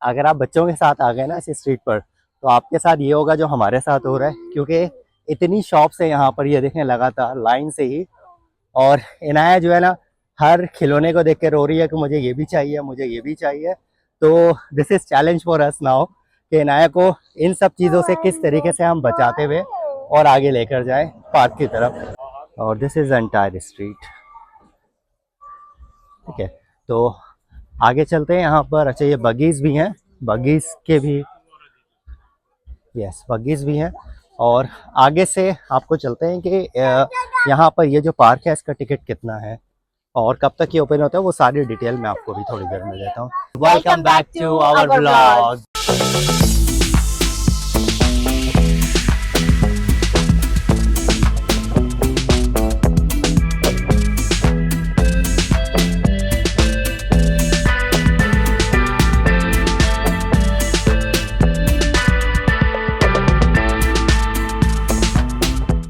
अगर आप बच्चों के साथ आ गए ना इस स्ट्रीट पर, तो आपके साथ ये होगा जो हमारे साथ हो रहा है, क्योंकि इतनी शॉप्स है यहाँ पर, ये देखें लगातार लाइन से ही। और इनाया जो है ना, हर खिलौने को देख के रो रही है कि मुझे ये भी चाहिए, मुझे ये भी चाहिए। तो this is challenge for us now कि इनाया को इन सब चीज़ों से किस तरीके से हम बचाते हुए और आगे लेकर जाएं पार्क की तरफ। और दिस इज एंटायर स्ट्रीट। ठीक है, तो आगे चलते हैं यहाँ पर। अच्छा, ये बगीज भी हैं, बगीज के भी, यस बगीज भी हैं। और आगे से आपको चलते हैं कि यहाँ पर ये जो पार्क है इसका टिकट कितना है और कब तक ये ओपन होता है, वो सारी डिटेल मैं आपको भी थोड़ी देर में देता हूँ। Welcome back to our blog.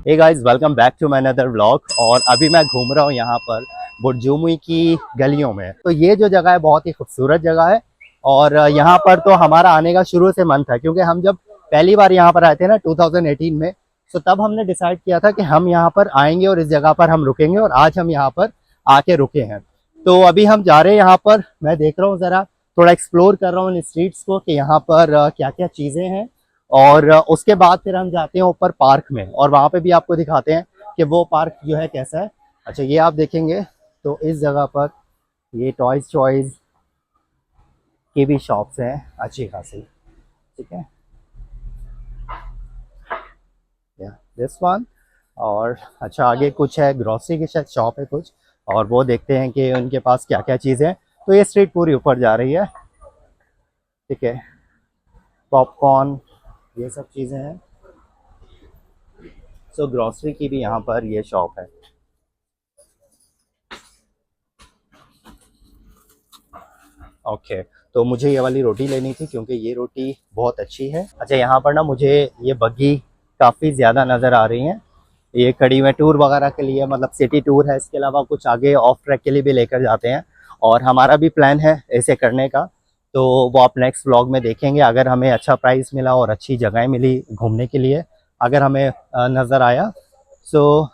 Hey guys, welcome back to my another vlog. और अभी मैं घूम रहा हूँ यहाँ पर बुरजुमुई की गलियों में। तो ये जो जगह है बहुत ही खूबसूरत जगह है। और यहाँ पर तो हमारा आने का शुरू से मन था, क्योंकि हम जब पहली बार यहाँ पर आए थे ना 2018 में, तो तब हमने डिसाइड किया था कि हम यहाँ पर आएंगे और इस जगह पर हम रुकेंगे, और आज हम यहाँ पर आके रुके हैं। तो अभी हम जा रहे हैं यहाँ पर। मैं देख रहा हूँ, ज़रा थोड़ा एक्सप्लोर कर रहा हूँ इन स्ट्रीट्स को कि यहाँ पर क्या क्या चीज़ें हैं। और उसके बाद फिर हम जाते हैं ऊपर पार्क में, और वहाँ पे भी आपको दिखाते हैं कि वो पार्क जो है कैसा है। अच्छा, ये आप देखेंगे तो इस जगह पर ये टॉयज चॉइज की भी शॉप्स हैं अच्छी खासी। ठीक है, या दिस वन। और अच्छा, आगे कुछ है ग्रोसरी की शायद शॉप है कुछ, और वो देखते हैं कि उनके पास क्या क्या चीज़ें हैं। तो ये स्ट्रीट पूरी ऊपर जा रही है। ठीक है, पॉपकॉर्न, ये सब चीज़ें हैं। सो ग्रोसरी की भी यहाँ पर ये शॉप है। ओके, तो मुझे ये वाली रोटी लेनी थी, क्योंकि ये रोटी बहुत अच्छी है। अच्छा, यहाँ पर ना मुझे ये बग्गी काफ़ी ज़्यादा नज़र आ रही हैं। ये कड़ी में टूर वगैरह के लिए, मतलब सिटी टूर है, इसके अलावा कुछ आगे ऑफ ट्रैक के लिए भी लेकर जाते हैं। और हमारा भी प्लान है ऐसे करने का, तो वो आप नेक्स्ट व्लॉग में देखेंगे। अगर हमें अच्छा प्राइस मिला और अच्छी जगह मिली घूमने के लिए, अगर हमें नज़र आया, सो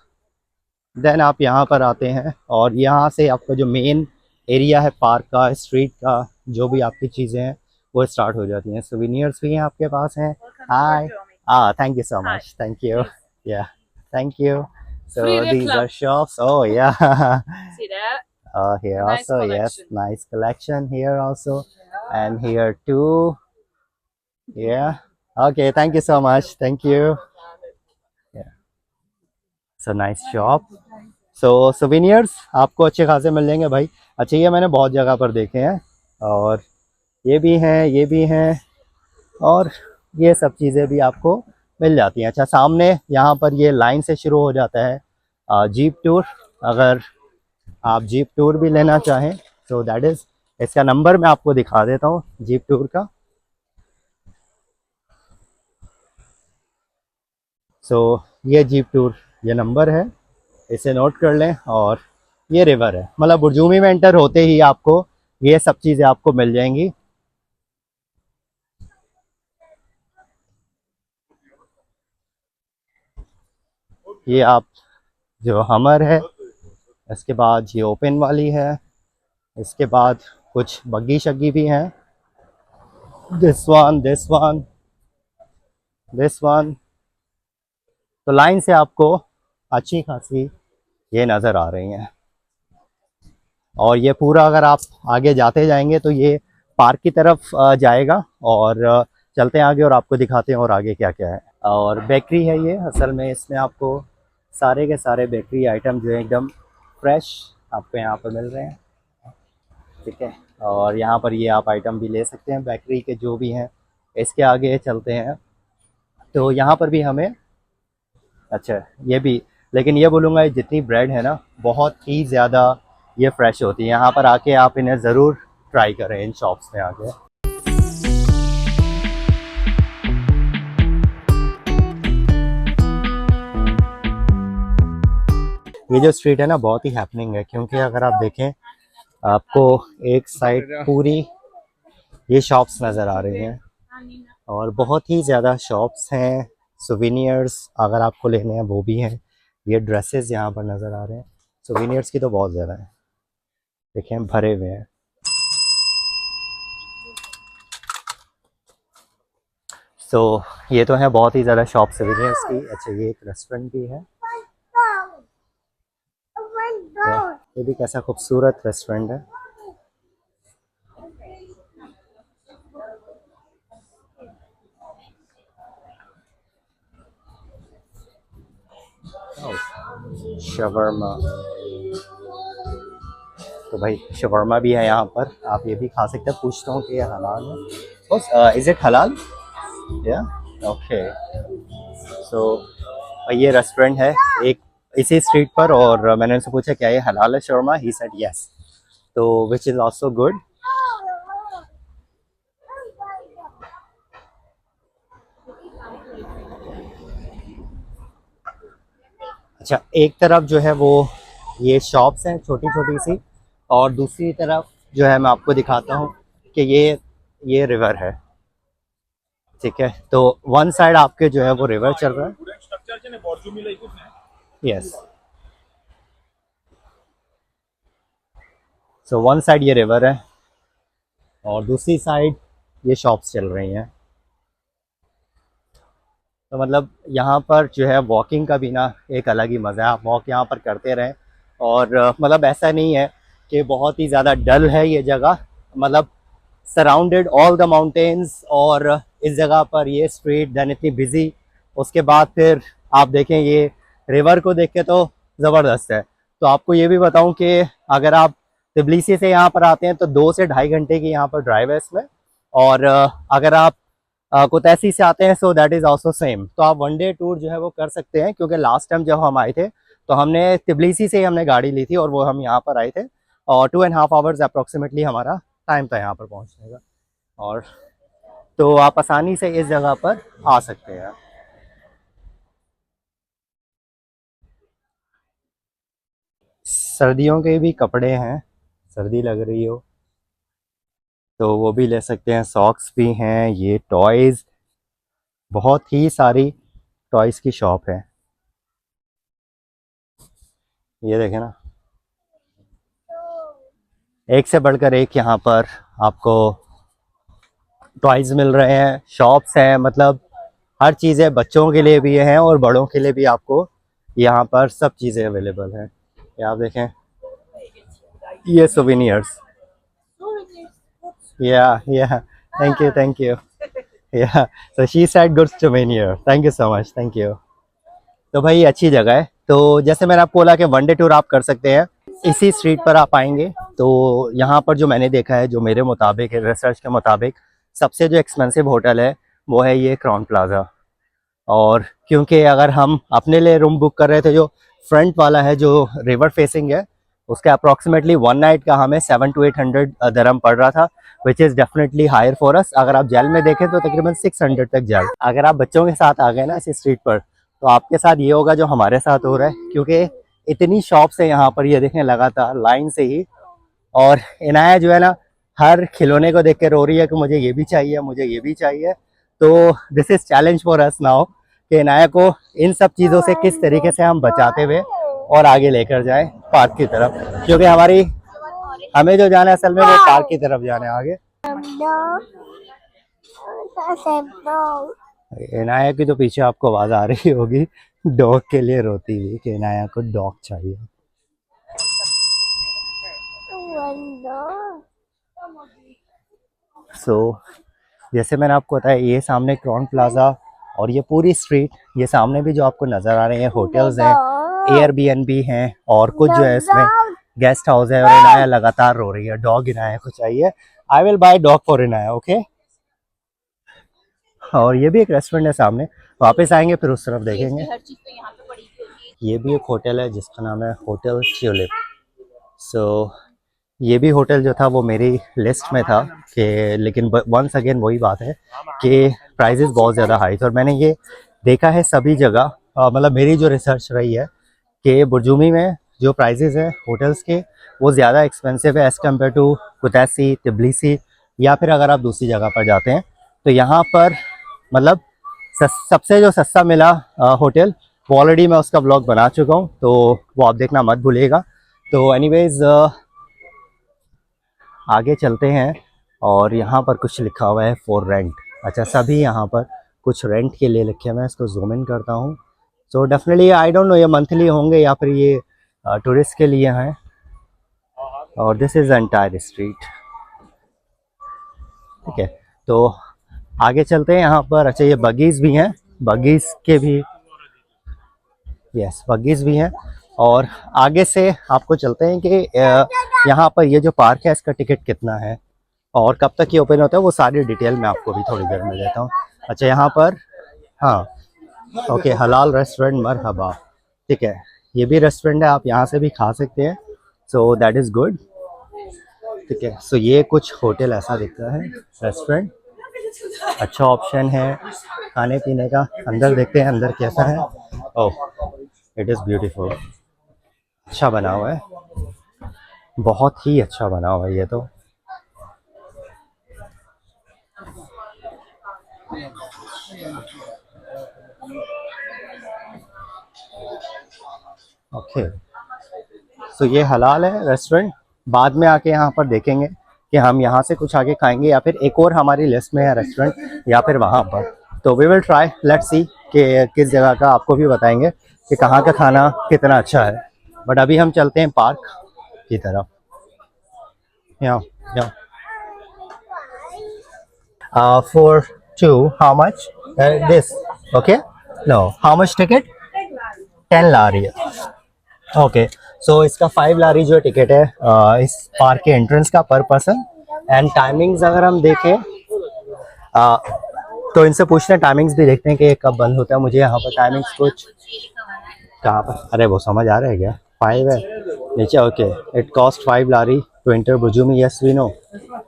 देन आप यहाँ पर आते हैं। और यहाँ से आपका जो मेन एरिया है पार्क का, स्ट्रीट का, जो भी आपकी चीज़ें हैं वो स्टार्ट हो जाती हैं। सोविनियर्स भी हैं आपके पास हैं। Hi, thank you so much, thank you, या thank you. So these are shops. Oh yeah. See that? Here Nice also, yes, collection. nice collection here also, and here too. Yeah. Okay, thank you so much. Thank you. Yeah. So nice shop. So souvenirs आपको अच्छे खासे मिल जाएंगे भाई। अच्छा, ये मैंने बहुत जगह पर देखे हैं, और ये भी हैं, ये भी हैं, और ये सब चीज़ें भी आपको मिल जाती हैं। अच्छा, सामने यहाँ पर ये लाइन से शुरू हो जाता है जीप टूर। अगर आप जीप टूर भी लेना चाहें तो दैट इज़, इसका नंबर मैं आपको दिखा देता हूँ जीप टूर का। सो ये जीप टूर, ये नंबर है, इसे नोट कर लें। और ये रिवर है, मतलब बुरजुमी में एंटर होते ही आपको ये सब चीज़ें आपको मिल जाएंगी। ये आप जो हमर है, इसके बाद ये ओपन वाली है, इसके बाद कुछ बग्गी शग्गी भी हैं। This one, this one, this one. तो लाइन से आपको अच्छी खासी ये नज़र आ रही हैं। और ये पूरा अगर आप आगे जाते जाएंगे तो ये पार्क की तरफ जाएगा। और चलते हैं आगे और आपको दिखाते हैं और आगे क्या क्या है। और बेकरी है ये, असल में इसमें आपको सारे के सारे बेकरी आइटम जो है एकदम फ्रेश आपको यहाँ पर मिल रहे हैं। ठीक है, और यहाँ पर ये आप आइटम भी ले सकते हैं बेकरी के जो भी हैं। इसके आगे चलते हैं तो यहाँ पर भी हमें, अच्छा ये भी, लेकिन ये बोलूँगा जितनी ब्रेड है ना बहुत ही ज़्यादा ये फ्रेश होती है। यहाँ पर आके आप इन्हें ज़रूर ट्राई करें इन शॉप्स में आके। ये जो स्ट्रीट है ना बहुत ही हैपनिंग है, क्योंकि अगर आप देखें आपको एक साइड पूरी ये शॉप्स नज़र आ रही हैं और बहुत ही ज़्यादा शॉप्स हैं। सुवेनियर्स अगर आपको लेने हैं वो भी हैं। ये ड्रेसेस यहाँ पर नज़र आ रहे हैं। सुवेनियर्स की तो बहुत ज़्यादा है, देखें भरे हुए हैं। सो ये तो है बहुत ही ज़्यादा शॉप सुवेनियर्स की। अच्छा ये एक रेस्टोरेंट भी है, ये भी कैसा खूबसूरत रेस्टोरेंट है। शवरमा, तो भाई शवरमा भी है यहाँ पर, आप ये भी खा सकते हैं। पूछता हूँ कि ये हलाल है? इज़ इट हलाल? या ओके। सो ये रेस्टोरेंट है एक इसी स्ट्रीट पर, और मैंने उनसे पूछा क्या ये हलाल है शवरमा, ही सेड यस, तो विच इज़ आल्सो गुड। अच्छा एक तरफ जो है वो ये शॉप्स हैं छोटी छोटी सी, और दूसरी तरफ जो है मैं आपको दिखाता हूँ कि ये रिवर है, ठीक है। तो वन साइड आपके जो है वो रिवर चल रहा है, यस। सो वन साइड ये रिवर है और दूसरी साइड ये शॉप्स चल रही हैं। तो मतलब यहाँ पर जो है वॉकिंग का भी ना एक अलग ही मज़ा है। आप वॉक यहाँ पर करते रहें, और मतलब ऐसा नहीं है कि बहुत ही ज़्यादा डल है ये जगह, मतलब सराउंडेड ऑल द माउंटेन्स, और इस जगह पर ये स्ट्रीट देन इतनी बिजी। उसके बाद फिर आप देखें ये रिवर को देख के तो ज़बरदस्त है। तो आपको ये भी बताऊं कि अगर आप तबिलिसी से यहाँ पर आते हैं तो 2 से ढाई घंटे की यहाँ पर ड्राइव है इसमें, और अगर आप कोतैसी से आते हैं so that is also same. तो आप वन डे टूर जो है वो कर सकते हैं, क्योंकि लास्ट टाइम जब हम आए थे तो हमने तबिलिसी से ही हमने गाड़ी ली थी और वो हम यहाँ पर आए थे, और 2.5 आवर्स अप्रोक्सीमेटली हमारा टाइम था यहाँ पर पहुँचने का। और तो आप आसानी से इस जगह पर आ सकते हैं। सर्दियों के भी कपड़े हैं, सर्दी लग रही हो तो वो भी ले सकते हैं। सॉक्स भी हैं, ये टॉयज़, बहुत ही सारी टॉयज़ की शॉप है। ये देखें ना, एक से बढ़कर एक यहाँ पर आपको टॉयज़ मिल रहे हैं, शॉप्स हैं, मतलब हर चीज़ें बच्चों के लिए भी हैं और बड़ों के लिए भी आपको यहाँ पर सब चीज़ें अवेलेबल हैं। ये आप देखें, ये सोवेनियर्स, या थैंक यू या so she said good souvenir, thank you so much, thank you. तो भाई अच्छी जगह है। तो जैसे मैंने आपको बोला कि वन डे टूर आप कर सकते हैं, इसी स्ट्रीट पर आप आएंगे तो यहाँ पर जो मैंने देखा है, जो मेरे मुताबिक रिसर्च के मुताबिक सबसे जो एक्सपेंसिव होटल है वो है ये क्राउन प्लाजा। और क्योंकि अगर हम अपने लिए रूम बुक कर रहे थे, जो फ्रंट वाला है जो रिवर फेसिंग है, उसका अप्रॉक्सीमेटली वन नाइट का हमें 700 to 800 दरम पड़ रहा था, which is definitely higher for us. अगर आप जेल में देखें तो तकरीबन 600 तक जेल। अगर आप बच्चों के साथ आ गए ना इस स्ट्रीट पर, तो आपके साथ ये होगा जो हमारे साथ हो रहा है, क्योंकि इतनी शॉप्स है यहाँ पर, ये देखें लगातार लाइन से ही। और इनाया जो है ना हर खिलौने को देख के रो रही है कि मुझे ये भी चाहिए, मुझे ये भी चाहिए। तो this is challenge for us now कि इनाया को इन सब चीज़ों से किस तरीके से हम बचाते हुए और आगे लेकर जाएं पार्क की तरफ, क्योंकि हमें जो जाना है असल में वो पार्क की तरफ जाना है आगे। इनाया की तो पीछे आपको आवाज़ आ रही होगी डॉग के लिए रोती हुई कि इनाया को डॉग चाहिए। सो जैसे मैंने आपको बताया, ये सामने क्रॉन प्लाजा और ये पूरी स्ट्रीट, ये सामने भी जो आपको नज़र आ रहे हैं होटल्स हैं, एयरबीएनबी हैं, और कुछ जो है इसमें गेस्ट हाउस है। और इनाया लगातार रो रही है, डॉग इनाया को चाहिए। I will buy dog for Inaya, okay. और ये भी एक रेस्टोरेंट है सामने, वापस आएंगे फिर उस तरफ देखेंगे। ये भी एक होटल है जिसका नाम है होटल ट्यूलिप। सो ये भी होटल जो था वो मेरी लिस्ट में था कि, लेकिन वंस अगेन वही बात है कि प्राइजेस बहुत ज़्यादा हाई थे। और मैंने ये देखा है सभी जगह, मतलब मेरी जो रिसर्च रही है कि बुर्जुमी में जो प्राइजेस हैं होटल्स के वो ज़्यादा एक्सपेंसिव है एज़ कम्पेयर टू कुतैसी, तबिलिसी या फिर अगर आप दूसरी जगह पर जाते हैं तो यहाँ पर मतलब सबसे जो सस्ता मिला होटल, वो ऑलरेडी मैं उसका ब्लॉग बना चुका हूँ, तो वो आप देखना मत भूलिएगा। तो एनीवेज आगे चलते हैं और यहाँ पर कुछ लिखा हुआ है फॉर रेंट। अच्छा, सभी यहाँ पर कुछ रेंट के लिए लिखे हुए हैं। इसको जूम इन करता हूँ। So definitely I don't know ये मंथली होंगे या फिर ये टूरिस्ट के लिए हैं। और दिस इज़ एंटायर स्ट्रीट। ठीक है, तो आगे चलते हैं यहाँ पर। अच्छा, ये बगीज भी हैं, बगीज के भी, यस बगीज भी हैं। और आगे से आपको चलते हैं कि यहाँ पर ये जो पार्क है इसका टिकट कितना है और कब तक ये ओपन होता है, वो सारी डिटेल मैं आपको भी थोड़ी देर में देता हूँ। अच्छा, यहाँ पर हाँ ओके, हलाल रेस्टोरेंट मरहबा। ठीक है, ये भी रेस्टोरेंट है, आप यहाँ से भी खा सकते हैं, सो दैट इज़ गुड। ठीक है, सो ये कुछ होटल ऐसा दिखता है, रेस्टोरेंट अच्छा ऑप्शन है खाने पीने का। अंदर देखते हैं अंदर कैसा है। ओह, इट इज़ ब्यूटीफुल। अच्छा बना हुआ है, बहुत ही अच्छा बना हुआ है ये तो। ओके, सो ये हलाल है रेस्टोरेंट। बाद में आके यहाँ पर देखेंगे कि हम यहाँ से कुछ आगे खाएंगे या फिर एक और हमारी लिस्ट में है रेस्टोरेंट या फिर वहाँ पर। तो we will try, let's see कि किस जगह का, आपको भी बताएंगे कि कहाँ का खाना कितना अच्छा है। बट अभी हम चलते हैं पार्क की तरफ। Yeah for two how much this? Okay, no how much ticket? 10 lari. Okay, so इसका 5 लारी जो टिकट है इस पार्क के एंट्रेंस का पर पर्सन। एंड टाइमिंग्स अगर हम देखें तो इनसे पूछते हैं, टाइमिंग्स भी देखते हैं कि कब बंद होता है। मुझे यहाँ पर टाइमिंग्स कुछ कहाँ पर, अरे वो समझ आ रहा है क्या? 5 है नीचे। Okay, it cost 5 lari to enter Borjomi. Yes we know,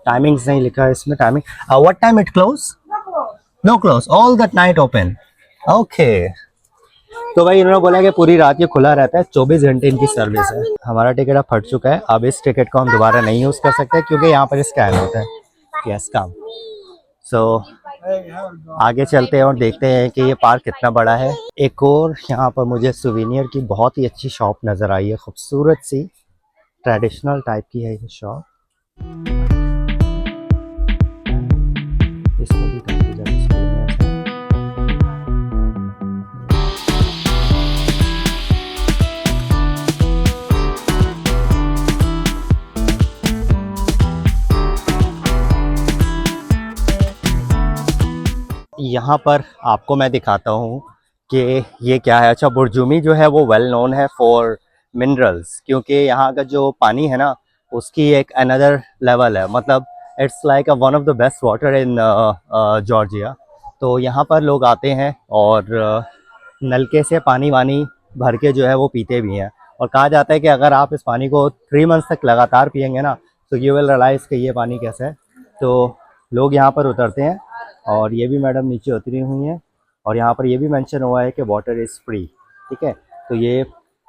timings नहीं लिखा है इसमें। Timing what time it close? No close, all that night open. Okay, तो भाई इन्होंने बोला कि पूरी रात ये खुला रहता है, 24 घंटे इनकी सर्विस है। हमारा टिकट अब फट चुका है, अब इस टिकट को हम दोबारा नहीं यूज़ कर सकते क्योंकि यहाँ पर स्कैन होता है। यस काम। सो आगे चलते हैं और देखते हैं कि ये पार्क कितना बड़ा है। एक और यहाँ पर मुझे सुवेनियर की बहुत ही अच्छी शॉप नज़र आई है, खूबसूरत सी ट्रेडिशनल टाइप की है ये शॉप। इसमें भी काफ़ी ज़्यादा souvenirs हैं। यहाँ पर आपको मैं दिखाता हूँ कि ये क्या है। अच्छा, बुरजुमी जो है वो वेल नोन है फॉर मिनरल्स, क्योंकि यहाँ का जो पानी है ना उसकी एक अनदर लेवल है, मतलब it's like a one of the best water in Georgia. तो यहाँ पर लोग आते हैं और नलके से पानी वानी भर के जो है वो पीते भी हैं। और कहा जाता है कि अगर आप इस पानी को 3 मंथ्स तक लगातार पियेंगे ना तो यू विल रियलाइज़ कि ये पानी कैसा है। तो लोग यहाँ पर उतरते हैं और ये भी मैडम नीचे उतरी हुई हैं और यहाँ पर ये भी मेंशन हुआ है कि वाटर इज़ फ्री। ठीक है, तो ये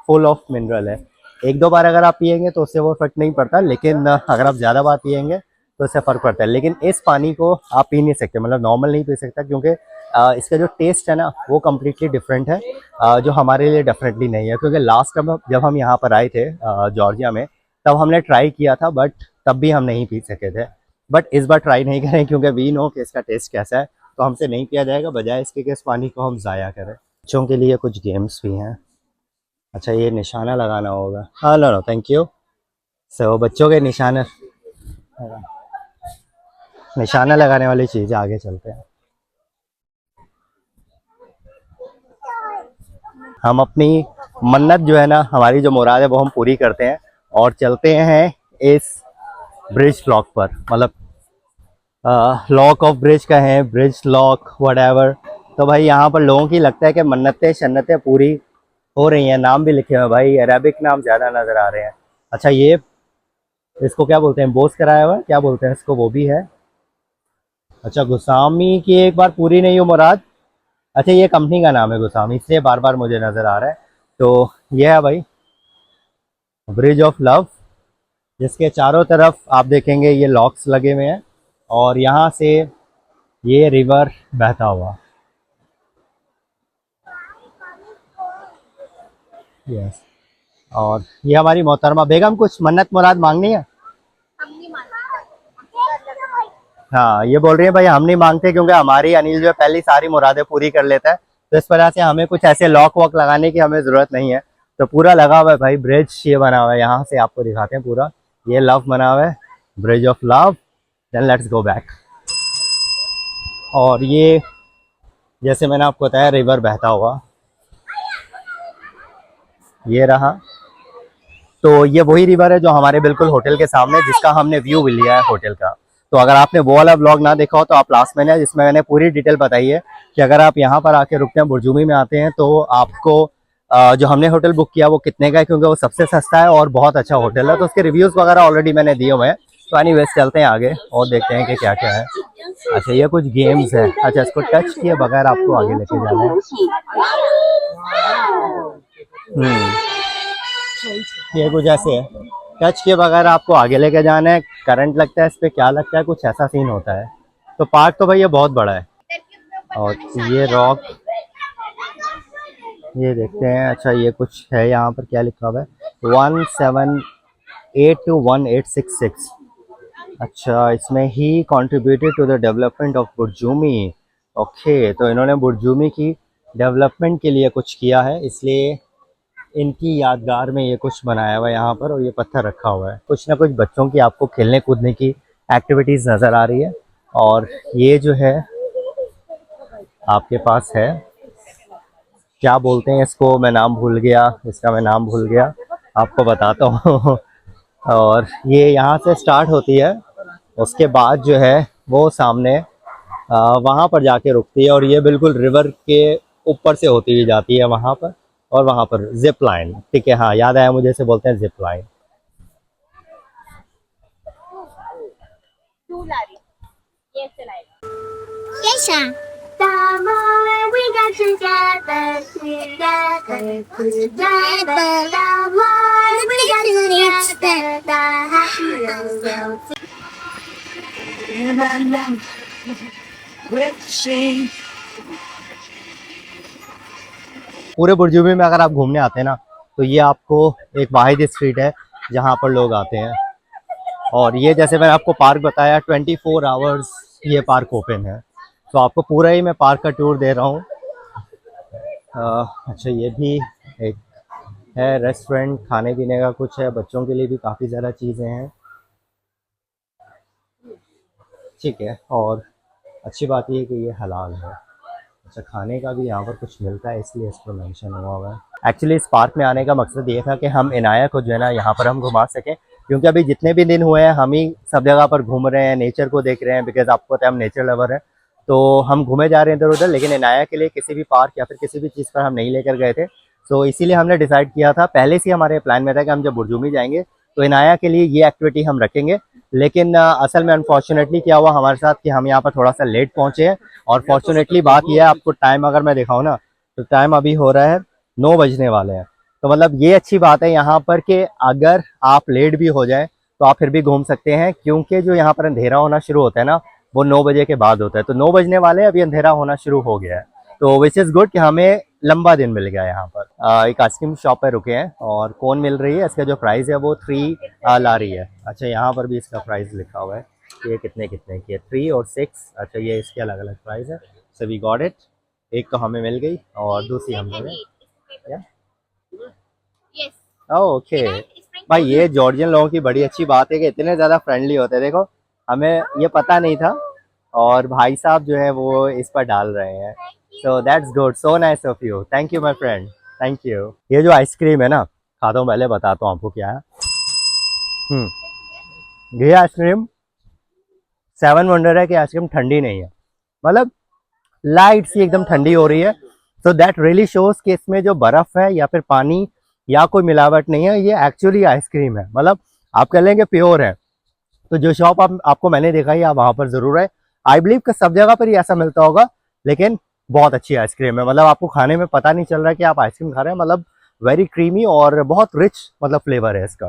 फुल ऑफ मिनरल है। एक दो बार अगर आप पियेंगे तो उससे वो फर्क नहीं पड़ता, लेकिन अगर आप ज़्यादा बार पियेंगे तो इससे फ़र्क पड़ता है। लेकिन इस पानी को आप पी नहीं सकते, मतलब नॉर्मल नहीं पी सकता, क्योंकि इसका जो टेस्ट है ना वो कम्प्लीटली डिफरेंट है, जो हमारे लिए डेफिनेटली नहीं है। क्योंकि लास्ट टाइम जब हम यहाँ पर आए थे जॉर्जिया में, तब हमने ट्राई किया था, बट तब भी हम नहीं पी सके थे। बट इस बार ट्राई नहीं करें क्योंकि वी नो कि इसका टेस्ट कैसा है, तो हमसे नहीं पिया जाएगा, बजाय इसके कि इस पानी को हम ज़ाया करें। बच्चों के लिए कुछ गेम्स भी हैं। अच्छा, ये निशाना लगाना होगा। हाँ, नो नो थैंक यू। सो बच्चों के निशाना लगाने वाली चीज़ें, आगे चलते हैं। हम अपनी मन्नत जो है ना, हमारी जो मुराद है वो हम पूरी करते हैं और चलते हैं इस ब्रिज लॉक पर, मतलब लॉक ऑफ ब्रिज का है, ब्रिज लॉक व्हाटएवर। तो भाई यहाँ पर लोगों की लगता है कि मन्नतें शन्नतें पूरी हो रही हैं। नाम भी लिखे हुए भाई, अरेबिक नाम ज़्यादा नज़र आ रहे हैं। अच्छा, ये इसको क्या बोलते हैं, बोस कराया हुआ क्या बोलते हैं इसको, वो भी है। अच्छा, गुसामी की एक बार पूरी नहीं हो मुराद। अच्छा, ये कंपनी का नाम है गुसामी, इसलिए बार बार मुझे नज़र आ रहा है। तो ये है भाई ब्रिज ऑफ लव, जिसके चारों तरफ आप देखेंगे ये लॉक्स लगे हुए हैं। और यहाँ से ये रिवर बहता हुआ। यस। और ये हमारी मोहतरमा बेगम, कुछ मन्नत मुराद मांगनी है? हाँ, ये बोल रही है भाई हम नहीं मांगते क्योंकि हमारी अनिल जो है पहली सारी मुरादें पूरी कर लेता है, तो इस वजह से हमें कुछ ऐसे लॉक वॉक लगाने की हमें ज़रूरत नहीं है। तो पूरा लगा हुआ है भाई, ब्रिज ये बना हुआ है, यहाँ से आपको दिखाते हैं पूरा, ये लव बना हुआ है, bridge of love. Then let's go back. और ये जैसे मैंने आपको बताया रिवर बहता हुआ ये रहा। तो ये वही रिवर है जो हमारे बिल्कुल होटल के सामने, जिसका हमने व्यू भी लिया है होटल का। तो अगर आपने वो वाला ब्लॉग ना देखा हो तो आप लास्ट में, जिसमें मैंने पूरी डिटेल बताई है कि अगर आप यहाँ पर आके रुकते हैं, बुर्जुमी में आते हैं, तो आपको जो हमने होटल बुक किया वो कितने का है, क्योंकि वो सबसे सस्ता है और बहुत अच्छा होटल है। तो उसके रिव्यूज़ वगैरह ऑलरेडी मैंने दिए हुए हैं। तो एनीवेज चलते हैं आगे और देखते हैं कि क्या क्या है। अच्छा, ये कुछ गेम्स है। अच्छा, इसको टच किए बगैर आपको आगे लेके जाना है। ये कुछ ऐसे है, टच के बगैर आपको आगे लेके जाना है। करंट लगता है इस पर, क्या लगता है, कुछ ऐसा सीन होता है। तो पार्क तो भाई ये बहुत बड़ा है। और ये रॉक, ये देखते हैं। अच्छा, ये कुछ है यहाँ पर, क्या लिखा हुआ है, 1782186। अच्छा, इसमें ही contributed to the development of Borjomi. Okay, तो इन्होंने बुर्जुमी की डेवलपमेंट के लिए कुछ किया है, इसलिए इनकी यादगार में ये कुछ बनाया हुआ है यहाँ पर। और ये पत्थर रखा हुआ है, कुछ ना कुछ बच्चों की आपको खेलने कूदने की एक्टिविटीज़ नज़र आ रही है। और ये जो है आपके पास है, क्या बोलते हैं इसको, मैं नाम भूल गया इसका, मैं नाम भूल गया, आपको बताता हूँ। और ये यहाँ से स्टार्ट होती है, उसके बाद जो है वो सामने वहाँ पर जाके रुकती है। और ये बिल्कुल रिवर के ऊपर से होती हुई जाती है वहाँ पर। और वहाँ पर जिप लाइन, ठीक है, हाँ याद आया मुझे, इसे बोलते हैं zip line. The more we got together, together, the more we got together, the happier we'll be. पूरे बुर्जुमी में अगर आप घूमने आते हैं ना, तो ये आपको एक वाहिद स्ट्रीट है जहाँ पर लोग आते हैं। और ये जैसे मैंने आपको पार्क बताया, 24 आवर्स ये पार्क ओपन है। तो आपको पूरा ही मैं पार्क का टूर दे रहा हूँ। अच्छा, ये भी एक है रेस्टोरेंट, खाने पीने का कुछ है, बच्चों के लिए भी काफ़ी ज़्यादा चीज़ें हैं, ठीक है। और अच्छी बात ये है कि ये हलाल है। अच्छा, खाने का भी यहाँ पर कुछ मिलता है, इसलिए इस पर मेंशन हुआ है। एक्चुअली इस पार्क में आने का मकसद ये था कि हम इनाया को जो है ना यहाँ पर हम घुमा सकें, क्योंकि अभी जितने भी दिन हुए हैं हम ही सब जगह पर घूम रहे हैं, नेचर को देख रहे हैं, बिकॉज आपको पता है हम नेचर लवर हैं। तो हम घूमे जा रहे हैं इधर उधर, लेकिन इनाया के लिए किसी भी पार्क या फिर किसी भी चीज़ पर हम नहीं लेकर गए थे। तो इसीलिए हमने डिसाइड किया था, पहले से हमारे प्लान में था कि हम जब बुर्जुमी जाएंगे तो इनाया के लिए ये एक्टिविटी हम रखेंगे। लेकिन असल में अनफॉर्चुनेटली क्या हुआ हमारे साथ कि हम यहाँ पर थोड़ा सा लेट पहुँचे हैं। और फॉर्चुनेटली बात यह है, आपको टाइम अगर मैं दिखाऊँ ना, तो टाइम अभी हो रहा है 9 बजने वाले हैं। तो मतलब ये अच्छी बात है यहाँ पर कि अगर आप लेट भी हो जाए तो आप फिर भी घूम सकते हैं, क्योंकि जो यहाँ पर अंधेरा होना शुरू होता है ना, वो 9 बजे के बाद होता है। तो 9 बजने वाले हैं, अभी अंधेरा होना शुरू हो गया है। तो विच इज़ गुड कि हमें लंबा दिन मिल गया यहाँ पर। एक आइसक्रीम शॉप पे रुके हैं और कौन मिल रही है, इसका जो प्राइस है वो 3 ला रही है। अच्छा, यहाँ पर भी इसका प्राइस लिखा हुआ है, ये कितने कितने की है, 3 और 6। अच्छा, ये इसके अलग अलग प्राइस है। सो वी गॉट इट, एक तो हमें मिल गई और दूसरी हम लोग। ओके भाई, ये जॉर्जियन लोगों की बड़ी अच्छी बात है कि इतने ज़्यादा फ्रेंडली होते हैं। देखो, हमें ये पता नहीं था और भाई साहब जो है वो इस पर डाल रहे हैं। So that's good, so nice of you, thank you my friend, thank you. ये जो आइसक्रीम है ना, खाता हूँ, पहले बताता हूँ आपको क्या है। ये आइसक्रीम 7 वंडर है कि आइसक्रीम ठंडी नहीं है, मतलब लाइट सी एकदम ठंडी हो रही है। तो दैट रियली शोज कि इसमें जो बर्फ़ है या फिर पानी या कोई मिलावट नहीं है, ये एक्चुअली आइसक्रीम है, मतलब आप कह लेंगे प्योर है। तो जो शॉप आपको मैंने देखा ही, आप वहाँ पर ज़रूर है। आई बिलीव कि सब जगह पर ही ऐसा मिलता होगा, लेकिन बहुत अच्छी आइसक्रीम है। मतलब आपको खाने में पता नहीं चल रहा है कि आप आइसक्रीम खा रहे हैं, मतलब वेरी क्रीमी और बहुत रिच मतलब फ्लेवर है इसका।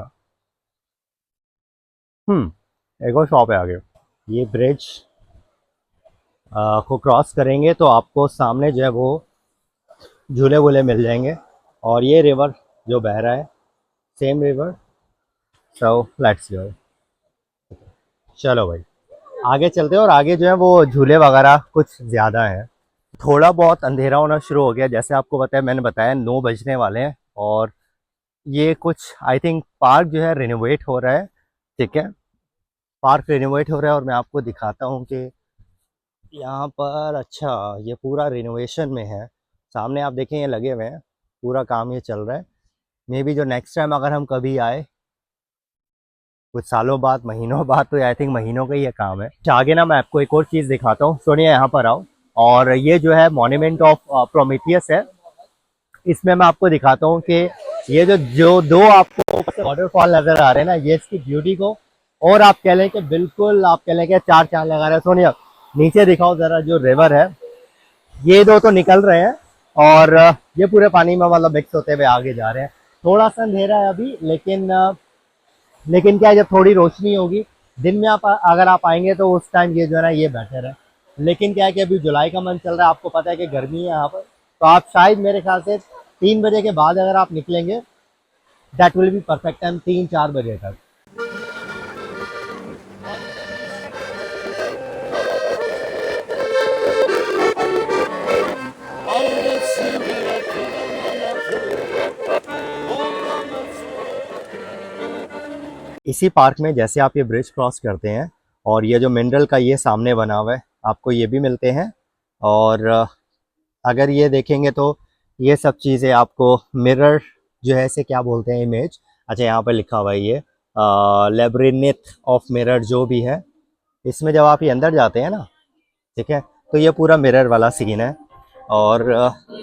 एक और शॉप है आगे, ये ब्रिज को क्रॉस करेंगे तो आपको सामने जो है वो झूले वूले मिल जाएंगे। और ये रिवर जो बह रहा है, same river. So let's go. चलो भाई आगे चलते हैं। और आगे जो है वो झूले वगैरह कुछ ज़्यादा हैं। थोड़ा बहुत अंधेरा होना शुरू हो गया, जैसे आपको बताया, मैंने बताया 9 बजने वाले हैं। और ये कुछ आई थिंक पार्क जो है रिनोवेट हो रहा है। ठीक है, पार्क रिनोवेट हो रहा है और मैं आपको दिखाता हूँ कि यहाँ पर, अच्छा, ये पूरा रिनोवेशन में है। सामने आप देखें ये लगे हुए हैं, पूरा काम ये चल रहा है। मे बी जो नेक्स्ट टाइम अगर हम कभी आए कुछ सालों बाद, महीनों बाद, तो आई थिंक महीनों का ही ये काम है। आगे ना मैं आपको एक और चीज़ दिखाता हूँ। सोनिया यहाँ पर आओ। और ये जो है मॉन्यूमेंट ऑफ प्रोमेथियस है। इसमें मैं आपको दिखाता हूँ कि ये जो जो दो आपको वाटरफॉल नजर आ रहे हैं ना, ये इसकी ब्यूटी को, और आप कह लें कि बिल्कुल आप कह लें कि चार चांद लगा रहे हैं। सोनिया नीचे दिखाओ जरा, जो रिवर है, ये दो तो निकल रहे हैं और ये पूरे पानी में मतलब मिक्स होते हुए आगे जा रहे हैं। थोड़ा सा अंधेरा है अभी, लेकिन क्या है, जब थोड़ी रोशनी होगी दिन में, आप अगर आप आएंगे तो उस टाइम ये जो है ना ये बेटर है। लेकिन क्या है कि अभी जुलाई का मंथ चल रहा है, आपको पता है कि गर्मी है यहाँ पर। तो आप शायद मेरे ख्याल से 3 बजे के बाद अगर आप निकलेंगे, that will be perfect time, 3-4 बजे तक। इसी पार्क में जैसे आप ये ब्रिज क्रॉस करते हैं और ये जो मिनरल का ये सामने बना हुआ है, आपको ये भी मिलते हैं। और अगर ये देखेंगे तो ये सब चीज़ें आपको मिरर जो है, इसे क्या बोलते हैं, इमेज। अच्छा, यहाँ पर लिखा हुआ है ये लेब्रिनिथ ऑफ मिरर जो भी है। इसमें जब आप ये अंदर जाते हैं ना, ठीक है, तो ये पूरा मिरर वाला सीन है। और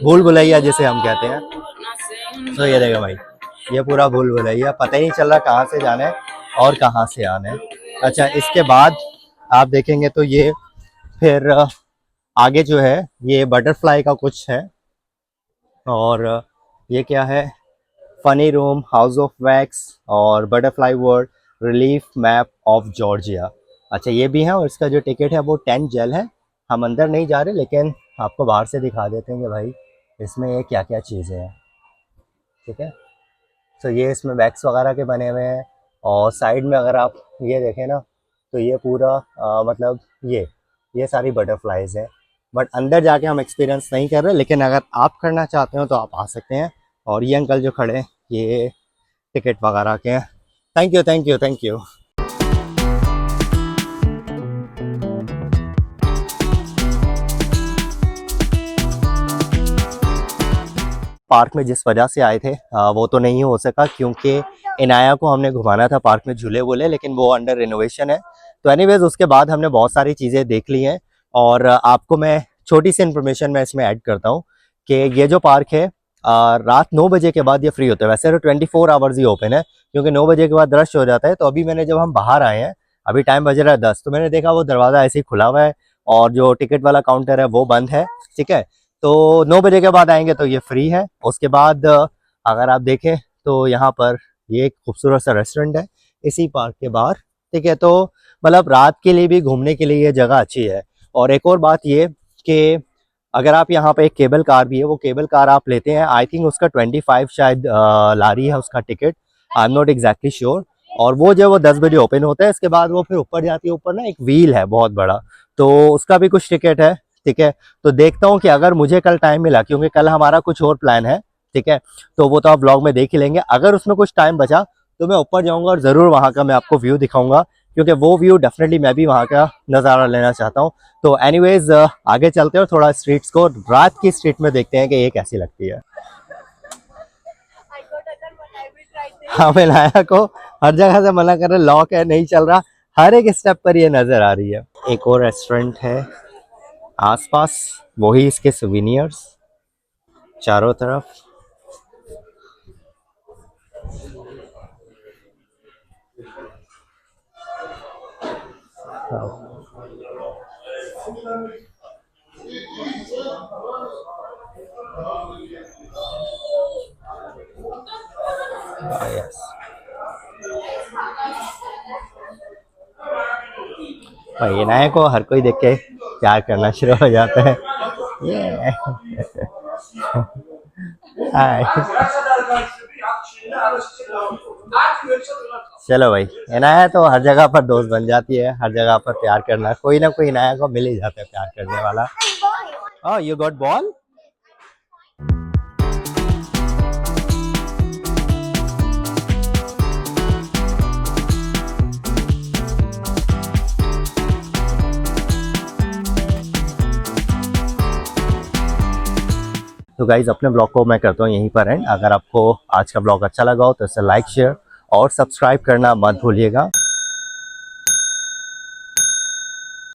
भूल भुलैया जिसे हम कहते हैं। तो ये देखो भाई, ये पूरा भूल भुलैया, पता ही नहीं चल रहा कहाँ से जाना है और कहाँ से आना है। अच्छा, इसके बाद आप देखेंगे तो ये फिर आगे जो है ये बटरफ्लाई का कुछ है। और ये क्या है, funny room, house of wax और butterfly world, relief map of Georgia. अच्छा, ये भी है। और इसका जो टिकट है वो 10 जेल है। हम अंदर नहीं जा रहे, लेकिन आपको बाहर से दिखा देते हैं कि भाई इसमें ये क्या क्या चीज़ें हैं। ठीक है, तो ये इसमें वैक्स वगैरह के बने हुए हैं। और साइड में अगर आप ये देखें ना, तो ये पूरा मतलब ये सारी बटरफ्लाइज हैं। बट अंदर जाके हम एक्सपीरियंस नहीं कर रहे, लेकिन अगर आप करना चाहते हो तो आप आ सकते हैं। और ये अंकल जो खड़े हैं, ये टिकट वगैरह के हैं। Thank you, thank you, thank you. Park में जिस वजह से आए थे वो तो नहीं हो सका, क्योंकि इनाया को हमने घुमाना था पार्क में झूले वूले, लेकिन वो अंडर रिनोवेशन है। तो एनीवेज उसके बाद हमने बहुत सारी चीज़ें देख ली हैं। और आपको मैं छोटी सी इन्फॉर्मेशन मैं इसमें ऐड करता हूँ कि ये जो पार्क है रात 9 बजे के बाद ये फ्री होता है। वैसे तो 24 आवर्स ही ओपन है, क्योंकि 9 बजे के बाद रश हो जाता है। तो अभी मैंने, जब हम बाहर आए हैं, अभी टाइम बज रहा है 10, तो मैंने देखा वो दरवाज़ा ऐसे ही खुला हुआ है और जो टिकट वाला काउंटर है वो बंद है। ठीक है, तो 9 बजे के बाद आएंगे तो ये फ्री है। उसके बाद अगर आप देखें तो यहाँ पर ये एक खूबसूरत सा रेस्टोरेंट है इसी पार्क के बाहर। ठीक है, तो मतलब रात के लिए भी घूमने के लिए ये जगह अच्छी है। और एक और बात ये कि अगर आप यहाँ पे, एक केबल कार भी है, वो केबल कार आप लेते हैं, आई थिंक उसका 25 शायद लारी है उसका ticket, I am not exactly sure. और वो जो वो 10 बजे ओपन होता है, इसके बाद वो फिर ऊपर जाती है। ऊपर ना एक व्हील है बहुत बड़ा, तो उसका भी कुछ टिकट है। ठीक है, तो देखता हूँ कि अगर मुझे कल टाइम मिला, क्योंकि कल हमारा कुछ और प्लान है। ठीक है, तो वो तो आप व्लॉग में देख ही लेंगे। अगर उसमें कुछ टाइम बचा तो मैं ऊपर जाऊँगा और ज़रूर वहाँ का मैं आपको व्यू दिखाऊंगा, क्योंकि वो व्यू डेफिनेटली मैं भी वहाँ का नज़ारा लेना चाहता हूँ। तो एनीवेज आगे चलते हैं और थोड़ा स्ट्रीट्स को, रात की स्ट्रीट में देखते हैं कि ये कैसी लगती है। हाँ, मैं लाया को हर जगह से मना कर रहे, लॉक है, नहीं चल रहा, हर एक स्टेप पर ये नज़र आ रही है। एक और रेस्टोरेंट है आसपास, वही इसके सुविनियर्स चारों तरफ। यस, और इनाया को हर कोई देख के प्यार करना शुरू हो जाता है। ये हाय, चलो भाई, इनाया तो हर जगह पर दोस्त बन जाती है, हर जगह पर प्यार करना, कोई ना कोई इनाया को मिल ही जाता है प्यार करने वाला। Oh you got ball. तो गाइज अपने ब्लॉग को मैं करता हूँ यहीं पर एंड। अगर आपको आज का ब्लॉग अच्छा लगा हो तो इसे लाइक शेयर और सब्सक्राइब करना मत भूलिएगा।